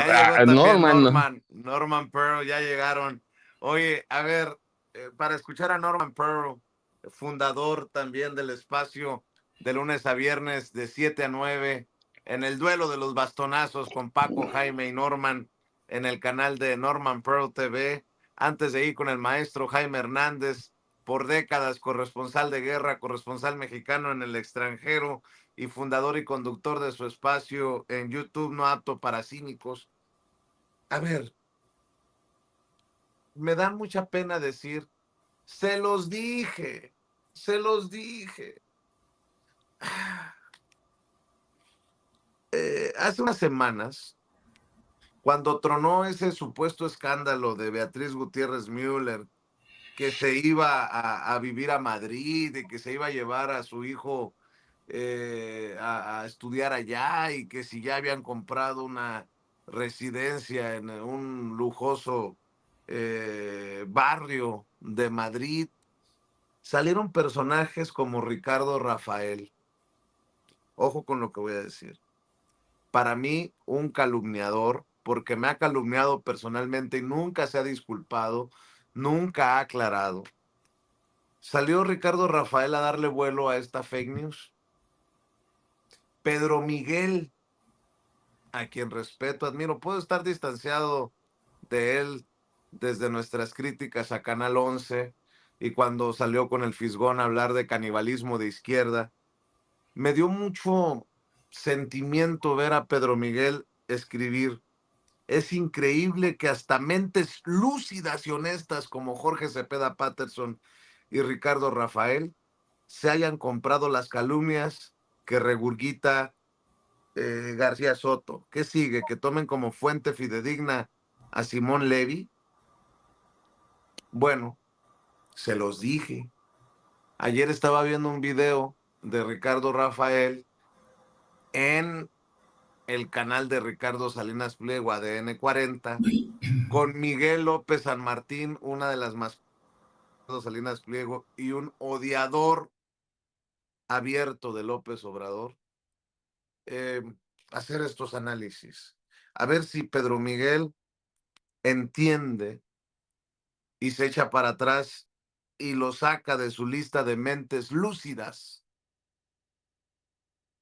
Ya llegó también Norman, ¿no? Norman Pearl, ya llegaron. Oye, a ver, para escuchar a Norman Pearl, fundador también del espacio de lunes a viernes de 7 a 9, en el duelo de los bastonazos con Paco, Jaime y Norman, en el canal de Norman Pearl TV, antes de ir con el maestro Jaime Hernández, por décadas corresponsal de guerra, corresponsal mexicano en el extranjero y fundador y conductor de su espacio en YouTube No Apto para Cínicos. A ver, me da mucha pena decir, se los dije, se los dije. Hace unas semanas, cuando tronó ese supuesto escándalo de Beatriz Gutiérrez Müller, que se iba a vivir a Madrid y que se iba a llevar a su hijo a estudiar allá y que si ya habían comprado una residencia en un lujoso barrio de Madrid, salieron personajes como Ricardo Rafael. Ojo con lo que voy a decir. Para mí, un calumniador, porque me ha calumniado personalmente y nunca se ha disculpado, nunca ha aclarado. Salió Ricardo Rafael a darle vuelo a esta fake news. Pedro Miguel, a quien respeto, admiro, puedo estar distanciado de él desde nuestras críticas a Canal 11 y cuando salió con el Fisgón a hablar de canibalismo de izquierda. Me dio mucho sentimiento ver a Pedro Miguel escribir. Es increíble que hasta mentes lúcidas y honestas como Jorge Cepeda Patterson y Ricardo Rafael se hayan comprado las calumnias que regurgita García Soto. ¿Qué sigue? ¿Que tomen como fuente fidedigna a Simón Levy? Bueno, se los dije. Ayer estaba viendo un video de Ricardo Rafael en el canal de Ricardo Salinas Pliego, ADN 40, con Miguel López San Martín, una de las más Salinas Pliego, y un odiador abierto de López Obrador, eh, hacer estos análisis. A ver si Pedro Miguel entiende y se echa para atrás y lo saca de su lista de mentes lúcidas.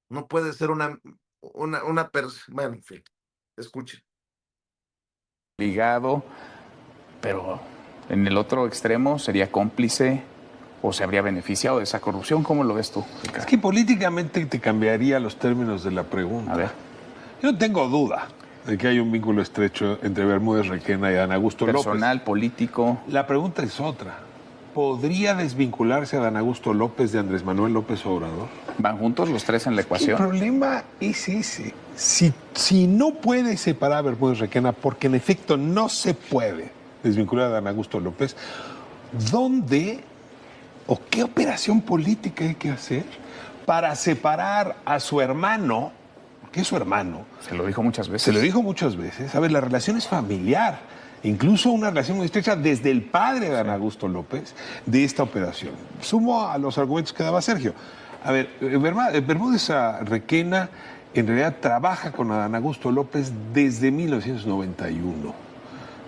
No puede ser una persona. Bueno, en fin, escuchen. Ligado, pero en el otro extremo sería cómplice o se habría beneficiado de esa corrupción. ¿Cómo lo ves tú, Ricardo? Es que políticamente te cambiaría los términos de la pregunta. A ver. Yo no tengo duda de que hay un vínculo estrecho entre Bermúdez Requena y Adán Augusto Personal, López. político. La pregunta es otra. ¿Podría desvincularse Adán Augusto López de Andrés Manuel López Obrador? ¿Van juntos los tres en la El ecuación? problema es ese. Si no puede separar a Bermúdez Requena, porque en efecto no se puede desvincular a Adán Augusto López, ¿dónde o qué operación política hay que hacer para separar a su hermano, que es su hermano? Se lo dijo muchas veces. Se lo dijo muchas veces. A ver, la relación es familiar, incluso una relación muy estrecha desde el padre de Adán Augusto López de esta operación. Sumo a los argumentos que daba Sergio. A ver, Bermúdez Requena en realidad trabaja con Adán Augusto López desde 1991.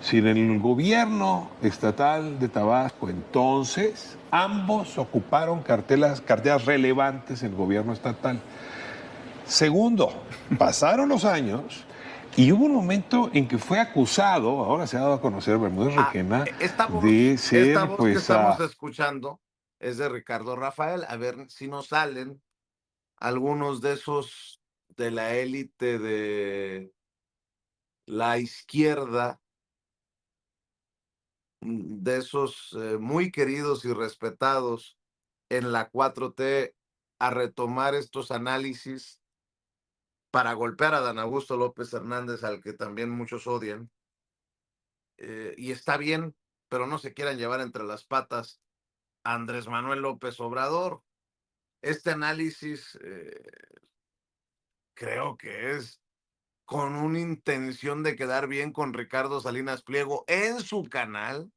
Si en el gobierno estatal de Tabasco entonces, ambos ocuparon carteras relevantes en el gobierno estatal. Segundo, pasaron los años y hubo un momento en que fue acusado, ahora se ha dado a conocer Bermúdez Requena, de ser esta voz que estamos escuchando es de Ricardo Rafael. A ver si nos salen algunos de esos de la élite de la izquierda, de esos muy queridos y respetados en la 4T, a retomar estos análisis para golpear a Dan Augusto López Hernández, al que también muchos odian. Y está bien, pero no se quieran llevar entre las patas a Andrés Manuel López Obrador. Este análisis creo que es con una intención de quedar bien con Ricardo Salinas Pliego en su canal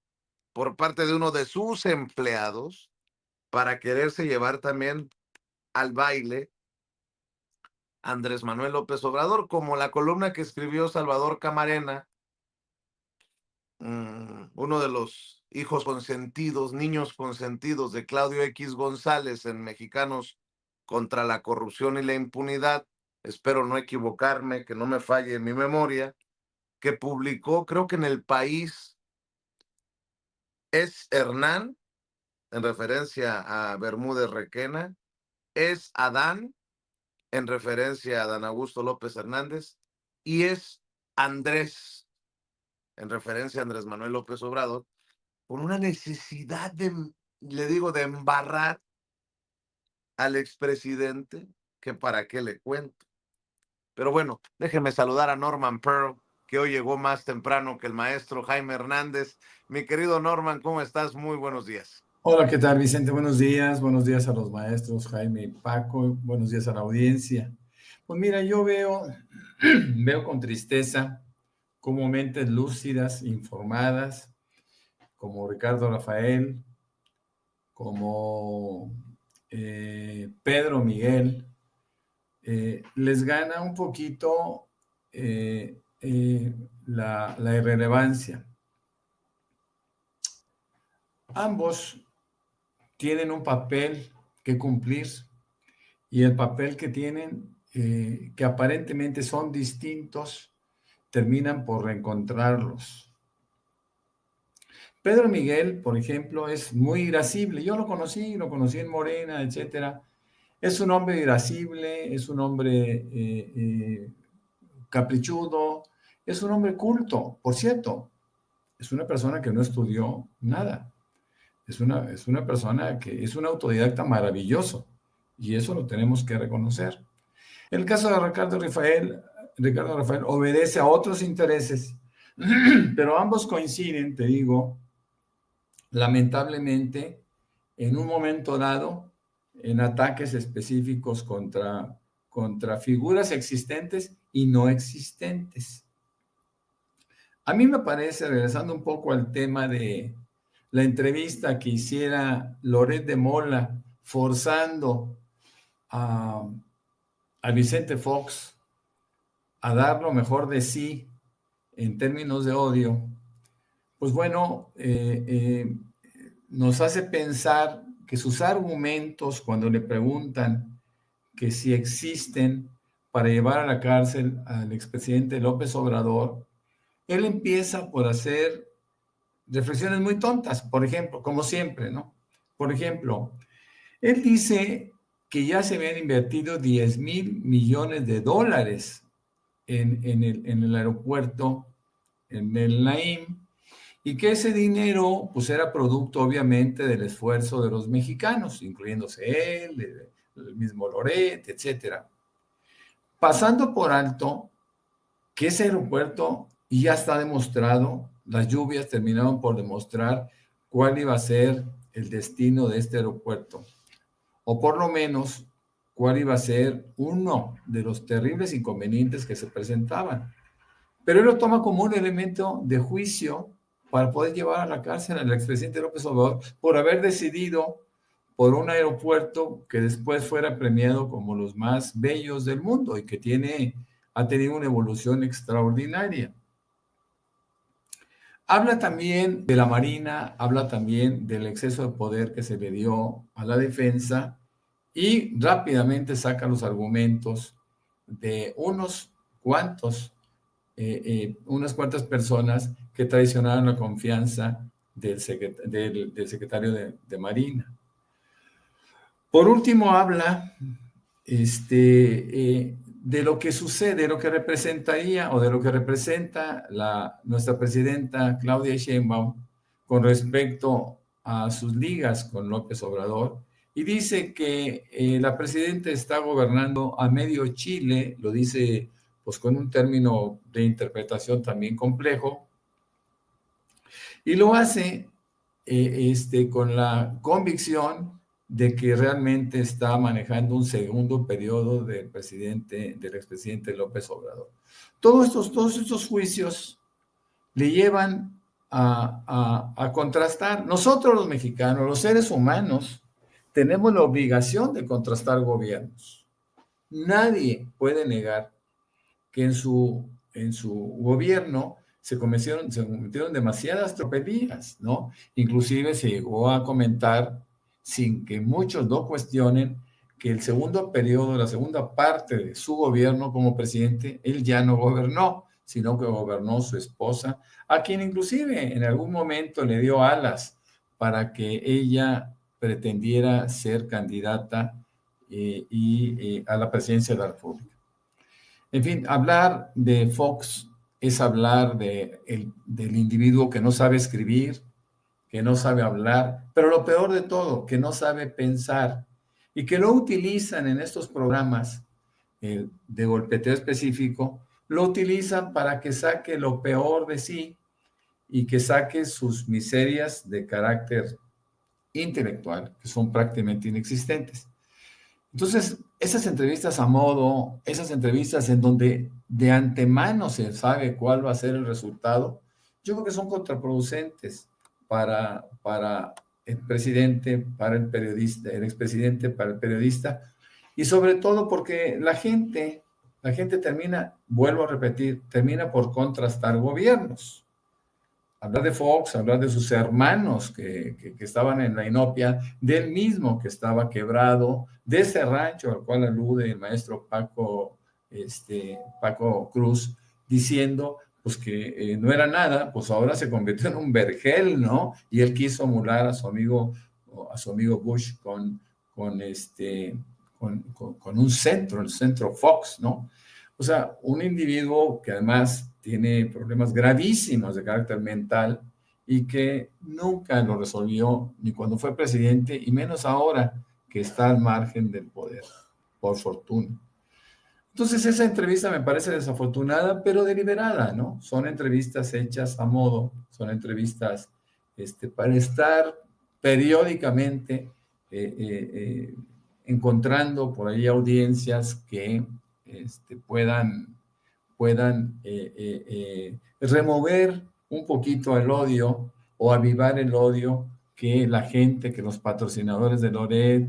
por parte de uno de sus empleados para quererse llevar también al baile Andrés Manuel López Obrador, como la columna que escribió Salvador Camarena, uno de los hijos consentidos, niños consentidos de Claudio X González en Mexicanos contra la Corrupción y la Impunidad, espero no equivocarme, que no me falle mi memoria, que publicó, creo que en El País, es Hernán, en referencia a Bermúdez Requena, es Adán, en referencia a Dan Augusto López Hernández, y es Andrés, en referencia a Andrés Manuel López Obrador, por una necesidad le digo, de embarrar al expresidente, que para qué le cuento. Pero bueno, déjenme saludar a Norman Pearl, que hoy llegó más temprano que el maestro Jaime Hernández. Mi querido Norman, ¿cómo estás? Muy buenos días. Hola, ¿qué tal, Vicente? Buenos días a los maestros Jaime y Paco, buenos días a la audiencia. Pues mira, yo veo con tristeza cómo mentes lúcidas, informadas, como Ricardo Rafael, como Pedro Miguel, les gana un poquito la irrelevancia. Ambos tienen un papel que cumplir y el papel que tienen, que aparentemente son distintos, terminan por reencontrarlos. Pedro Miguel, por ejemplo, es muy irascible. Yo lo conocí en Morena, etcétera. Es un hombre irascible, es un hombre caprichudo, es un hombre culto. Por cierto, es una persona que no estudió nada. Es una persona que es un autodidacta maravilloso y eso lo tenemos que reconocer. El caso de Ricardo Rafael obedece a otros intereses, pero ambos coinciden, te digo, lamentablemente, en un momento dado, en ataques específicos contra figuras existentes y no existentes. A mí me parece, regresando un poco al tema de la entrevista que hiciera Loret de Mola, forzando a Vicente Fox a dar lo mejor de sí en términos de odio, pues bueno, nos hace pensar que sus argumentos, cuando le preguntan que si existen para llevar a la cárcel al expresidente López Obrador, él empieza por hacer reflexiones muy tontas, por ejemplo, como siempre, ¿no? Por ejemplo, él dice que ya se habían invertido 10,000 millones de dólares en el aeropuerto, en el Naim, y que ese dinero, pues era producto, obviamente, del esfuerzo de los mexicanos, incluyéndose él, el mismo Loret, etcétera. Pasando por alto que ese aeropuerto, y ya está demostrado, las lluvias terminaron por demostrar cuál iba a ser el destino de este aeropuerto, o por lo menos cuál iba a ser uno de los terribles inconvenientes que se presentaban. Pero él lo toma como un elemento de juicio para poder llevar a la cárcel al expresidente López Obrador por haber decidido por un aeropuerto que después fuera premiado como los más bellos del mundo y que ha tenido una evolución extraordinaria. Habla también de la Marina, habla también del exceso de poder que se le dio a la defensa y rápidamente saca los argumentos de unas cuantas personas que traicionaron la confianza del secretario de Marina. Por último, habla de lo que sucede, de lo que representaría o de lo que representa nuestra presidenta Claudia Sheinbaum con respecto a sus ligas con López Obrador, y dice que la presidenta está gobernando a medio Chile, lo dice pues con un término de interpretación también complejo, y lo hace con la convicción de que realmente está manejando un segundo periodo del expresidente López Obrador. Todos estos juicios le llevan a contrastar. Nosotros los mexicanos, los seres humanos, tenemos la obligación de contrastar gobiernos. Nadie puede negar que en su gobierno se cometieron demasiadas tropelías, ¿no? Inclusive se llegó a comentar, sin que muchos lo cuestionen, que el segundo periodo, la segunda parte de su gobierno como presidente, él ya no gobernó, sino que gobernó su esposa, a quien inclusive en algún momento le dio alas para que ella pretendiera ser candidata a la presidencia de la República. En fin, hablar de Fox es hablar del individuo que no sabe escribir, que no sabe hablar, pero lo peor de todo, que no sabe pensar y que lo utilizan en estos programas de golpeteo específico, lo utilizan para que saque lo peor de sí y que saque sus miserias de carácter intelectual, que son prácticamente inexistentes. Entonces, esas entrevistas a modo, esas entrevistas en donde de antemano se sabe cuál va a ser el resultado, yo creo que son contraproducentes para el presidente, para el periodista, el expresidente, para el periodista, y sobre todo porque la gente termina, vuelvo a repetir, termina por contrastar gobiernos. Hablar de Fox, hablar de sus hermanos que estaban en la inopia, del mismo que estaba quebrado, de ese rancho al cual alude el maestro Paco Cruz, diciendo pues que no era nada, pues ahora se convirtió en un vergel, ¿no? Y él quiso emular a su amigo Bush con un centro, el centro Fox, ¿no? O sea, un individuo que además tiene problemas gravísimos de carácter mental y que nunca lo resolvió ni cuando fue presidente y menos ahora que está al margen del poder, por fortuna. Entonces esa entrevista me parece desafortunada, pero deliberada, ¿no? Son entrevistas hechas a modo, son entrevistas para estar periódicamente encontrando por ahí audiencias que puedan remover un poquito el odio o avivar el odio que la gente, que los patrocinadores de Loret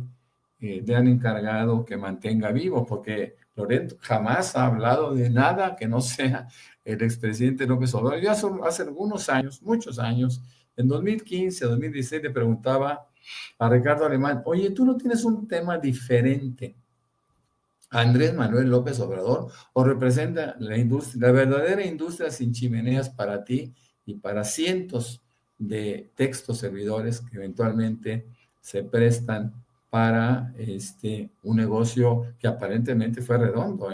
le han encargado que mantenga vivo, porque Loret jamás ha hablado de nada que no sea el expresidente López Obrador. Yo hace algunos años, muchos años, en 2015, 2016, le preguntaba a Ricardo Alemán, oye, ¿tú no tienes un tema diferente a Andrés Manuel López Obrador o representa la industria, la verdadera industria sin chimeneas para ti y para cientos de textos servidores que eventualmente se prestan para un negocio que aparentemente fue redondo,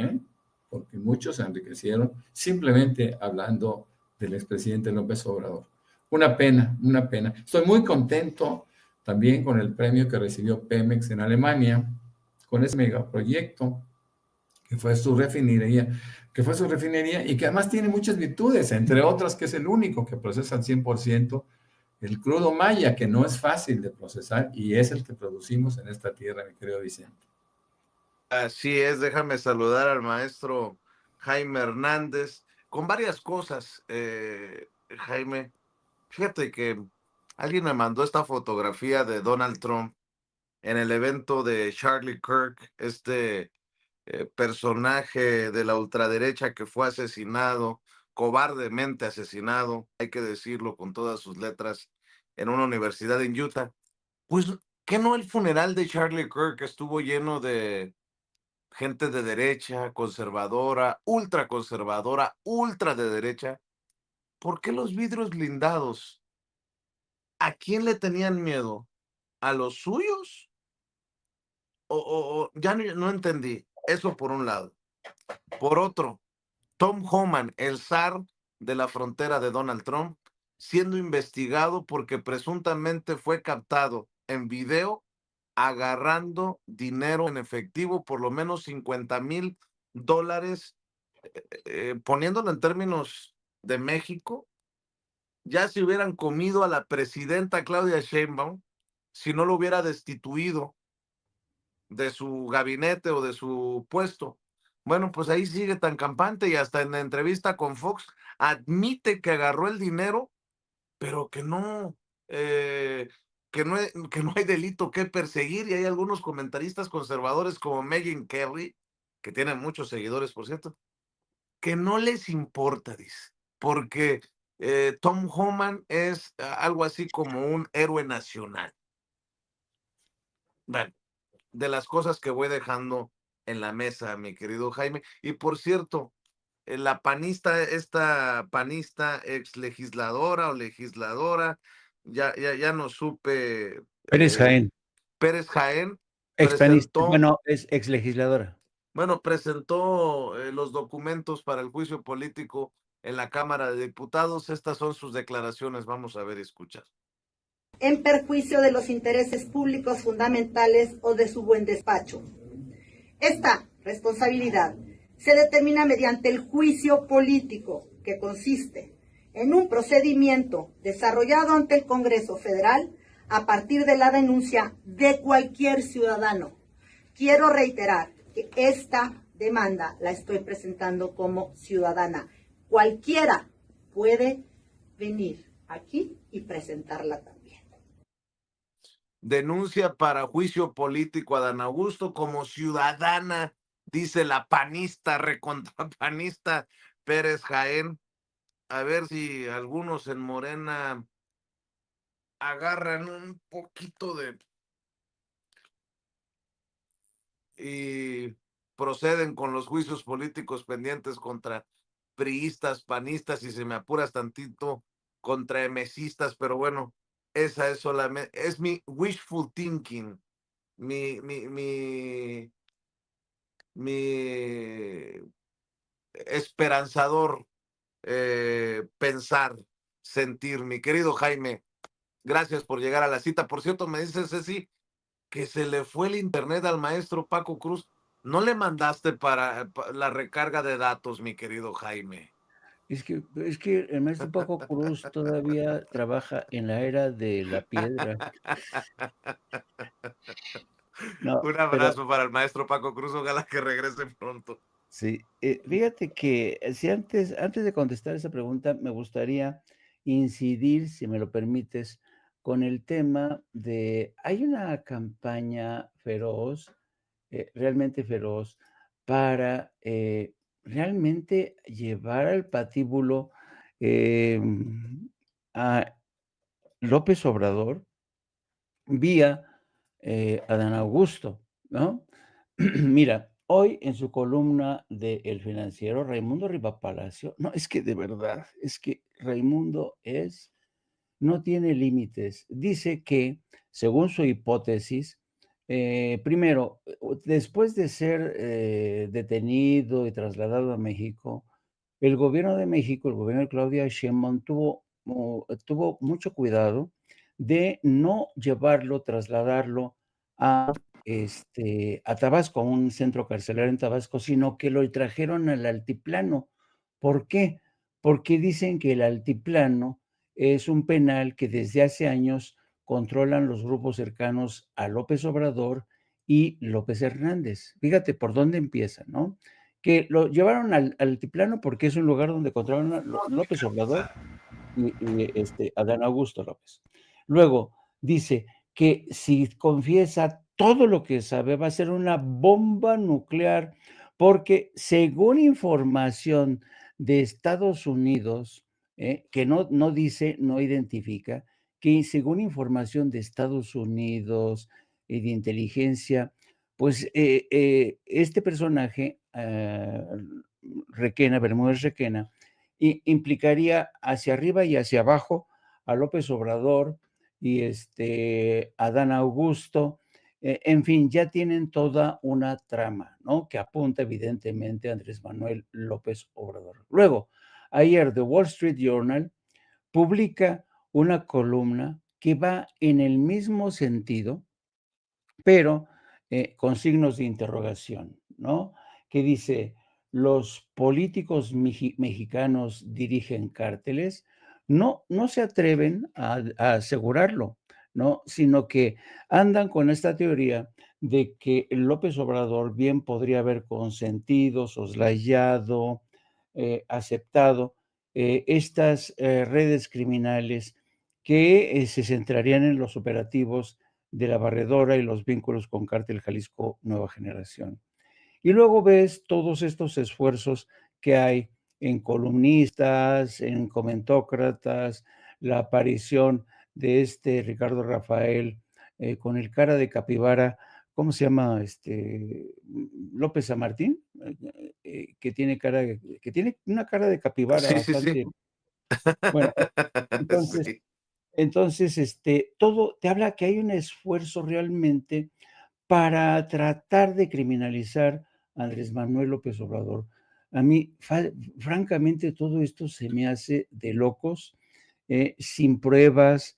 porque muchos se enriquecieron simplemente hablando del expresidente López Obrador? Una pena, una pena. Estoy muy contento también con el premio que recibió Pemex en Alemania, con ese megaproyecto que fue su refinería, y que además tiene muchas virtudes, entre otras que es el único que procesa al 100% el crudo maya, que no es fácil de procesar y es el que producimos en esta tierra, mi querido Vicente. Así es, déjame saludar al maestro Jaime Hernández con varias cosas. Jaime, fíjate que alguien me mandó esta fotografía de Donald Trump en el evento de Charlie Kirk, personaje de la ultraderecha que fue asesinado, cobardemente asesinado, hay que decirlo con todas sus letras, en una universidad en Utah. Pues, ¿qué no el funeral de Charlie Kirk estuvo lleno de gente de derecha, conservadora, ultra de derecha? ¿Por qué los vidrios blindados? ¿A quién le tenían miedo? ¿A los suyos? Ya no entendí. Eso por un lado. Por otro, Tom Homan, el zar de la frontera de Donald Trump, siendo investigado porque presuntamente fue captado en video agarrando dinero en efectivo, por lo menos $50,000, poniéndolo en términos de México, ya se hubieran comido a la presidenta Claudia Sheinbaum si no lo hubiera destituido de su gabinete o de su puesto. Bueno, pues ahí sigue tan campante y hasta en la entrevista con Fox admite que agarró el dinero, pero que no hay delito que perseguir, y hay algunos comentaristas conservadores como Megyn Kelly que tiene muchos seguidores, por cierto, que no les importa, dice, porque Tom Homan es algo así como un héroe nacional. Bueno, de las cosas que voy dejando en la mesa, mi querido Jaime. Y por cierto, la panista, esta panista ex legisladora o legisladora, ya no supe, Pérez Jaén, Pérez Jaén expanista, presentó, bueno, es ex legisladora. bueno, presentó los documentos para el juicio político en la Cámara de Diputados. Estas son sus declaraciones. Vamos a ver y escuchar. En perjuicio de los intereses públicos fundamentales o de su buen despacho. Esta responsabilidad se determina mediante el juicio político, que consiste en un procedimiento desarrollado ante el Congreso Federal a partir de la denuncia de cualquier ciudadano. Quiero reiterar que esta demanda la estoy presentando como ciudadana. Cualquiera puede venir aquí y presentarla también. Denuncia para juicio político a Dan Augusto como ciudadana, dice la panista, recontrapanista Pérez Jaén. A ver si algunos en Morena agarran un poquito de y proceden con los juicios políticos pendientes contra priistas, panistas y, si me apuras tantito, contra emesistas, pero bueno, esa es solamente, es mi wishful thinking, mi esperanzador pensar, sentir. Mi querido Jaime, gracias por llegar a la cita. Por cierto, me dice Ceci que se le fue el internet al maestro Paco Cruz. ¿No le mandaste para la recarga de datos, mi querido Jaime? Es que el maestro Paco Cruz todavía trabaja en la era de la piedra. No, Un pero abrazo para el maestro Paco Cruz, ojalá que regrese pronto. sí, fíjate que si antes de contestar esa pregunta, me gustaría incidir, si me lo permites, con el tema de hay una campaña feroz, realmente feroz, para realmente llevar al patíbulo a López Obrador vía Adán Augusto, ¿no? Mira, hoy en su columna de El Financiero, Raimundo Rivapalacio, no, es que de verdad, es que Raimundo no tiene límites. Dice que, según su hipótesis, primero, después de ser detenido y trasladado a México, el gobierno de México, el gobierno de Claudia Sheinbaum, tuvo mucho cuidado de no llevarlo, trasladarlo a Tabasco, a un centro carcelario en Tabasco, sino que lo trajeron al altiplano. ¿Por qué? Porque dicen que el altiplano es un penal que desde hace años controlan los grupos cercanos a López Obrador y López Hernández. Fíjate por dónde empieza, ¿no? Que lo llevaron al altiplano porque es un lugar donde controlan a López Obrador y Adán Augusto López. Luego dice que si confiesa todo lo que sabe, va a ser una bomba nuclear, porque según información de Estados Unidos, que no dice, no identifica, que según información de Estados Unidos y de inteligencia, pues este personaje, Requena, Bermúdez Requena, implicaría hacia arriba y hacia abajo a López Obrador y Adán Augusto. En fin, ya tienen toda una trama, ¿no? Que apunta evidentemente a Andrés Manuel López Obrador. Luego, ayer The Wall Street Journal publica una columna que va en el mismo sentido, pero con signos de interrogación, ¿no? Que dice, los políticos mexicanos dirigen cárteles, no se atreven a asegurarlo, ¿no? Sino que andan con esta teoría de que López Obrador bien podría haber consentido, soslayado, aceptado estas redes criminales que se centrarían en los operativos de la Barredora y los vínculos con Cártel Jalisco Nueva Generación. Y luego ves todos estos esfuerzos que hay en columnistas, en comentócratas, la aparición de este Ricardo Rafael con el cara de capibara, ¿cómo se llama? López San Martín, que tiene que tiene una cara de capibara Sí, sí, sí. bastante. Bueno, entonces, Sí. todo te habla que hay un esfuerzo realmente para tratar de criminalizar a Andrés Manuel López Obrador. A mí, francamente, todo esto se me hace de locos, sin pruebas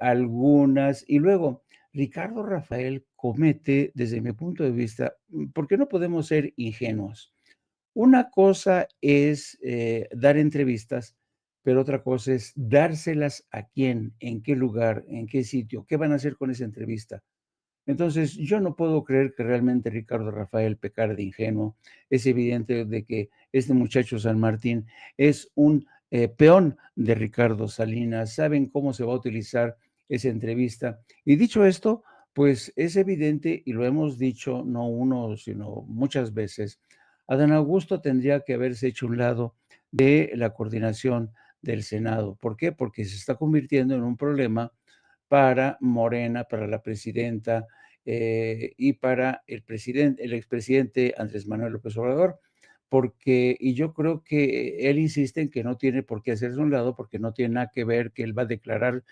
algunas. Y luego, Ricardo Rafael comete, desde mi punto de vista, porque no podemos ser ingenuos. Una cosa es dar entrevistas, pero otra cosa es dárselas a quién, en qué lugar, en qué sitio, qué van a hacer con esa entrevista. Entonces, yo no puedo creer que realmente Ricardo Rafael pecara de ingenuo. Es evidente de que este muchacho San Martín es un peón de Ricardo Salinas. Saben cómo se va a utilizar esa entrevista. Y dicho esto, pues es evidente, y lo hemos dicho no uno, sino muchas veces, Adán Augusto tendría que haberse hecho un lado de la coordinación del Senado. ¿Por qué? Porque se está convirtiendo en un problema para Morena, para la presidenta y para el expresidente Andrés Manuel López Obrador, porque, y yo creo que él insiste en que no tiene por qué hacerse a un lado, porque no tiene nada que ver, que él va a declarar,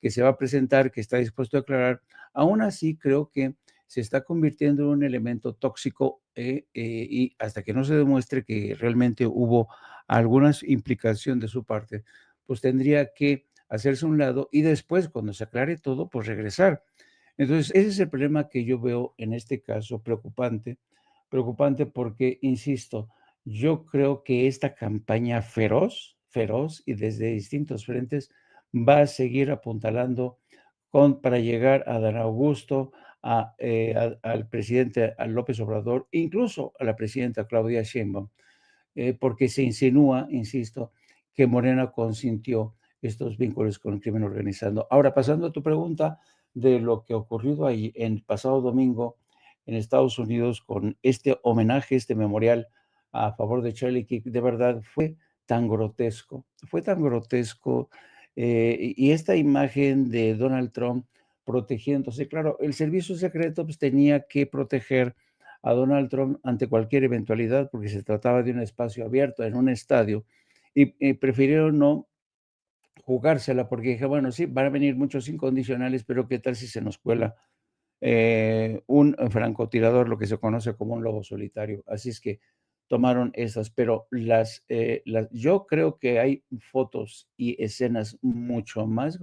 que se va a presentar, que está dispuesto a declarar. Aún así, creo que se está convirtiendo en un elemento tóxico y hasta que no se demuestre que realmente hubo alguna implicación de su parte, pues tendría que hacerse a un lado y después, cuando se aclare todo, pues regresar. Entonces, ese es el problema que yo veo en este caso preocupante, preocupante porque, insisto, yo creo que esta campaña feroz, feroz y desde distintos frentes va a seguir apuntalando para llegar a Dan Augusto, al presidente a López Obrador, incluso a la presidenta Claudia Sheinbaum, porque se insinúa, insisto, que Morena consintió estos vínculos con el crimen organizado. Ahora, pasando a tu pregunta de lo que ocurrido ahí el pasado domingo en Estados Unidos con este homenaje, este memorial a favor de Charlie Kirk, de verdad fue tan grotesco, y esta imagen de Donald Trump protegiéndose, claro, el servicio secreto pues tenía que proteger a Donald Trump ante cualquier eventualidad, porque se trataba de un espacio abierto en un estadio, y prefirieron no jugársela, porque dije, bueno, sí, van a venir muchos incondicionales, pero ¿qué tal si se nos cuela un francotirador, lo que se conoce como un lobo solitario? Así es que tomaron esas, pero yo creo que hay fotos y escenas mucho más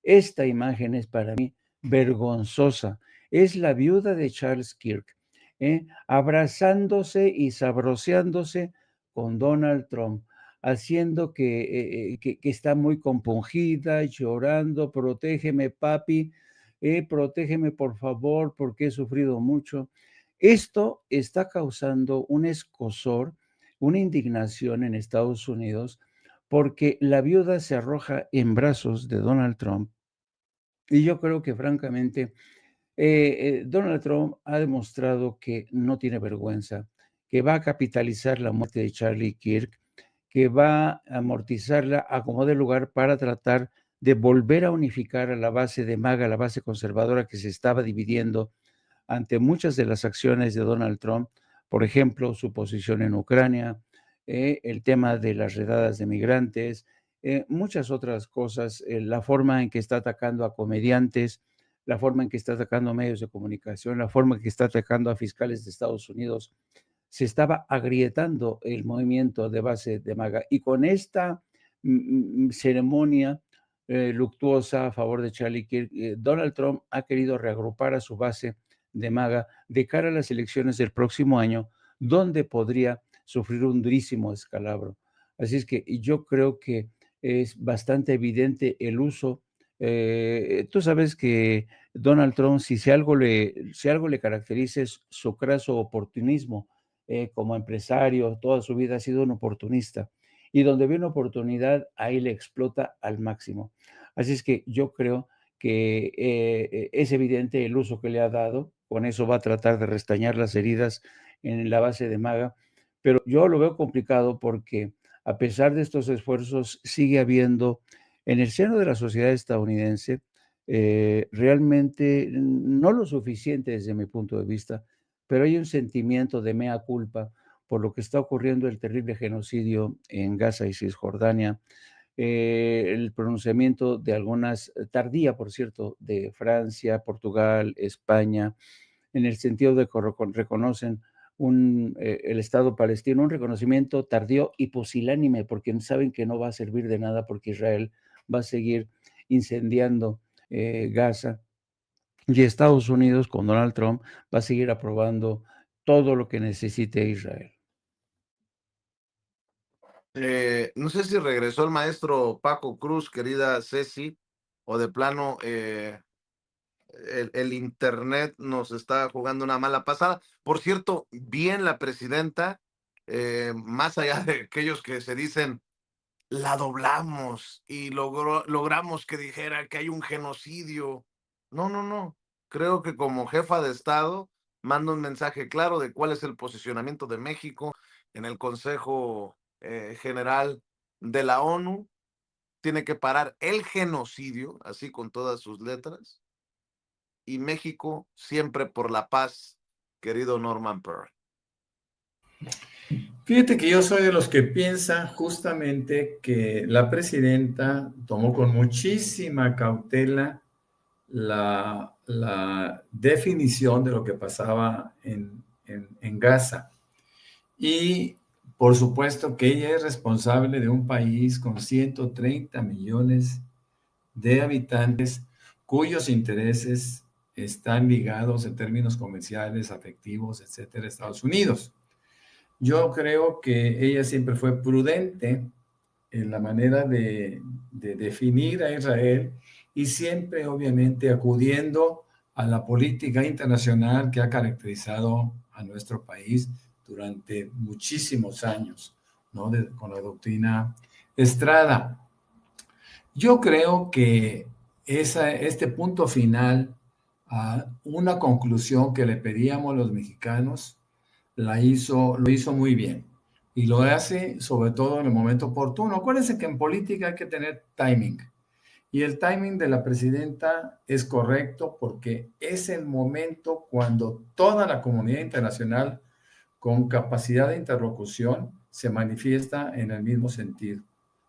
esta imagen es para mí vergonzosa. Es la viuda de Charles Kirk, abrazándose y sabroseándose con Donald Trump, haciendo que está muy compungida, llorando, protégeme, papi, protégeme, por favor, porque he sufrido mucho. Esto está causando un escozor, una indignación en Estados Unidos, porque la viuda se arroja en brazos de Donald Trump y yo creo que francamente Donald Trump ha demostrado que no tiene vergüenza, que va a capitalizar la muerte de Charlie Kirk, que va a amortizarla a como de lugar para tratar de volver a unificar a la base de MAGA, la base conservadora que se estaba dividiendo ante muchas de las acciones de Donald Trump, por ejemplo, su posición en Ucrania, el tema de las redadas de migrantes, muchas otras cosas, la forma en que está atacando a comediantes, la forma en que está atacando a medios de comunicación, la forma en que está atacando a fiscales de Estados Unidos. Se estaba agrietando el movimiento de base de MAGA y con esta ceremonia luctuosa a favor de Charlie Kirk, Donald Trump ha querido reagrupar a su base de MAGA de cara a las elecciones del próximo año, donde podría sufrir un durísimo descalabro. Así es que yo creo que es bastante evidente el uso. Tú sabes que Donald Trump, si algo le caracteriza es su craso oportunismo. Como empresario, toda su vida ha sido un oportunista. Y donde ve una oportunidad, ahí le explota al máximo. Así es que yo creo que es evidente el uso que le ha dado con eso va a tratar de restañar las heridas en la base de MAGA, pero yo lo veo complicado porque a pesar de estos esfuerzos sigue habiendo en el seno de la sociedad estadounidense realmente no lo suficiente desde mi punto de vista, pero hay un sentimiento de mea culpa por lo que está ocurriendo el terrible genocidio en Gaza y Cisjordania, el pronunciamiento de algunas, tardía, por cierto, de Francia, Portugal, España, en el sentido de que reconocen el Estado palestino, un reconocimiento tardío y pusilánime, porque saben que no va a servir de nada porque Israel va a seguir incendiando Gaza y Estados Unidos con Donald Trump va a seguir aprobando todo lo que necesite Israel. No sé si regresó el maestro Paco Cruz, querida Ceci, o de plano el internet nos está jugando una mala pasada. Por cierto, bien la presidenta, más allá de aquellos que se dicen, la doblamos y logramos que dijera que hay un genocidio. No, no, no. Creo que como jefa de Estado manda un mensaje claro de cuál es el posicionamiento de México en el Consejo General de la ONU. Tiene que parar el genocidio, así con todas sus letras, y México siempre por la paz, querido Norman Pearl. Fíjate que yo soy de los que piensa justamente que la presidenta tomó con muchísima cautela la definición de lo que pasaba en Gaza. Y por supuesto que ella es responsable de un país con 130 millones de habitantes cuyos intereses están ligados en términos comerciales, afectivos, etcétera, a Estados Unidos. Yo creo que ella siempre fue prudente en la manera de definir a Israel y siempre, obviamente, acudiendo a la política internacional que ha caracterizado a nuestro país durante muchísimos años, ¿no? Con la doctrina Estrada. Yo creo que este punto final, una conclusión que le pedíamos los mexicanos, lo hizo muy bien. Y lo hace sobre todo en el momento oportuno. Acuérdense que en política hay que tener timing. Y el timing de la presidenta es correcto porque es el momento cuando toda la comunidad internacional con capacidad de interlocución se manifiesta en el mismo sentido.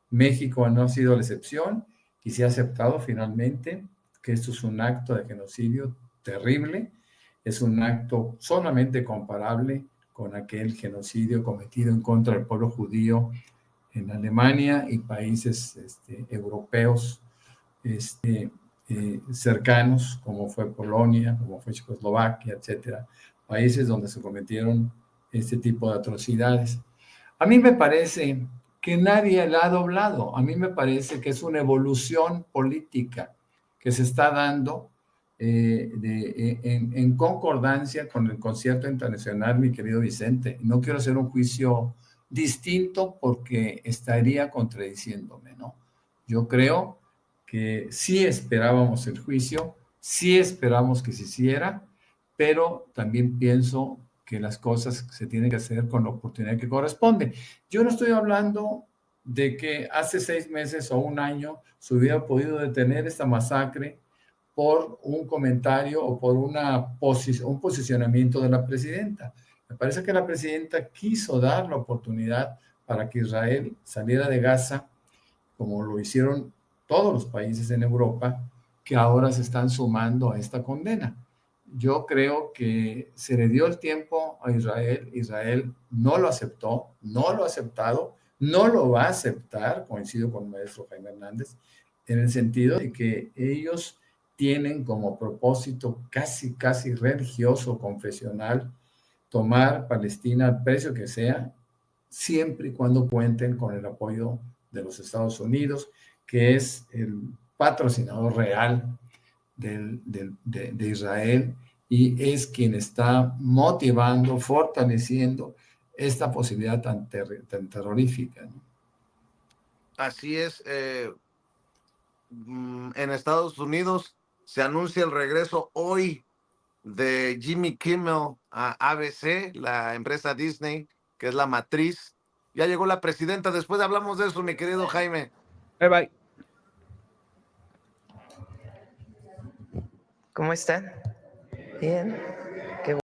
México no ha sido la excepción y se ha aceptado finalmente que esto es un acto de genocidio terrible, es un acto solamente comparable con aquel genocidio cometido en contra del pueblo judío en Alemania y países europeos cercanos, como fue Polonia, como fue Checoslovaquia, etcétera, países donde se cometieron este tipo de atrocidades. A mí me parece que nadie la ha doblado. A mí me parece que es una evolución política que se está dando en concordancia con el concierto internacional, mi querido Vicente. No quiero hacer un juicio distinto porque estaría contradiciéndome, ¿no? Yo creo que sí esperábamos el juicio, sí esperamos que se hiciera, pero también pienso que las cosas se tienen que hacer con la oportunidad que corresponde. Yo no estoy hablando de que hace 6 meses o un año se hubiera podido detener esta masacre por un comentario o por un posicionamiento de la presidenta. Me parece que la presidenta quiso dar la oportunidad para que Israel saliera de Gaza, como lo hicieron todos los países en Europa, que ahora se están sumando a esta condena. Yo creo que se le dio el tiempo a Israel. Israel no lo aceptó, no lo ha aceptado, no lo va a aceptar, coincido con el maestro Jaime Hernández, en el sentido de que ellos tienen como propósito casi religioso, confesional, tomar Palestina al precio que sea, siempre y cuando cuenten con el apoyo de los Estados Unidos, que es el patrocinador real de Israel y es quien está motivando, fortaleciendo esta posibilidad tan terrorífica, ¿no? Así es. En Estados Unidos se anuncia el regreso hoy de Jimmy Kimmel a ABC, la empresa Disney, que es la matriz. Ya llegó la presidenta. Después hablamos de eso, mi querido Jaime. Bye bye. ¿Cómo están? Bien.